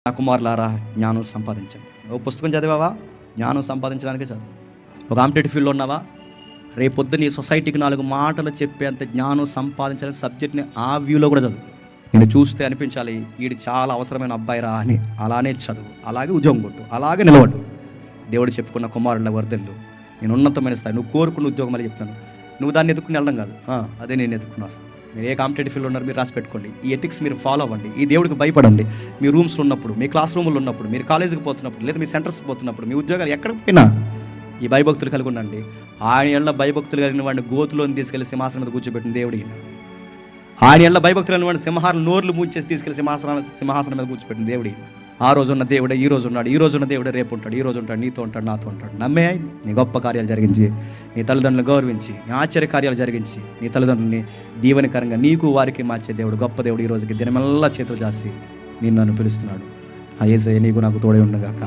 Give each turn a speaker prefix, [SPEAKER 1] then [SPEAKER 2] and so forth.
[SPEAKER 1] నా కుమారులారా జ్ఞానం సంపాదించండి. ఒక పుస్తకం చదివావా? జ్ఞానం సంపాదించడానికే చదువు. ఒక కాంపిటేటివ్ ఫీల్డ్లో ఉన్నావా? రేపొద్దు నీ సొసైటీకి 4 మాటలు చెప్పేంత జ్ఞానం సంపాదించాలని సబ్జెక్ట్ని ఆ వ్యూలో కూడా చదువు. నేను చూస్తే అనిపించాలి వీడు చాలా అవసరమైన అబ్బాయిరా అని. అలానే చదువు, అలాగే ఉద్యోగం కొట్టు, అలాగే నిలబడు. దేవుడు చెప్పుకున్న కుమారుల వర్ధన్లు, నేను ఉన్నతమైన స్థాయి, నువ్వు కోరుకున్న ఉద్యోగం అని చెప్తాను. నువ్వు దాన్ని ఎత్తుకుని వెళ్ళడం కాదు, అదే నేను ఎత్తుకున్నాను. మీరు ఏ కాంపిటేటివ్ ఫీల్డ్ ఉన్నారు మీరు రాసి పెట్టుకోండి. ఈ ఎథిక్స్ మీరు ఫాలో అవ్వండి. ఈ దేవుడికి భయపడండి. మీ రూమ్స్లో ఉన్నప్పుడు, మీ క్లాస్ రూమ్లో ఉన్నప్పుడు, మీరు కాలేజీకి పోతున్నప్పుడు, లేదా మీ సెంటర్స్కి పోతున్నప్పుడు, మీ ఉద్యోగాలు ఎక్కడికి పోయినా ఈ భయభక్తులు కలిగి ఉండండి. ఆయన ఏళ్ళ భయభక్తులు కలిగిన వాడిని గోతులోని తీసుకెళ్లి సింహాసనం మీద కూర్చోబెట్టిన దేవుడు ఈయన. ఆయన ఏళ్ళ భయభక్తులు కలిగిన వాడిని సింహాలను నోర్లు మూసేసి తీసుకెళ్లి సింహాసనం మీద కూర్చోబెట్టిన దేవుడు ఈయన. ఆ రోజు ఉన్న దేవుడే ఈ రోజు ఉన్నాడు, ఈ రోజు ఉన్న దేవుడే రేపు ఉంటాడు, ఈ రోజు ఉంటాడు, నీతో ఉంటాడు, నాతో ఉంటాడు. నమ్మే నీ గొప్ప కార్యాలు జరిగించి, నీ తల్లిదండ్రులను గౌరవించి, నీ ఆశ్చర్య కార్యాలు జరిగించి, నీ తల్లిదండ్రులని దీవెనకరంగా నీకు వారికి మార్చే దేవుడు, గొప్ప దేవుడు ఈ రోజుకి దినమెల్లా చేతులు చేసి నిన్ను పిలుస్తున్నాడు. ఆ యేసయ్య నీకు నాకు తోడే ఉండగాక.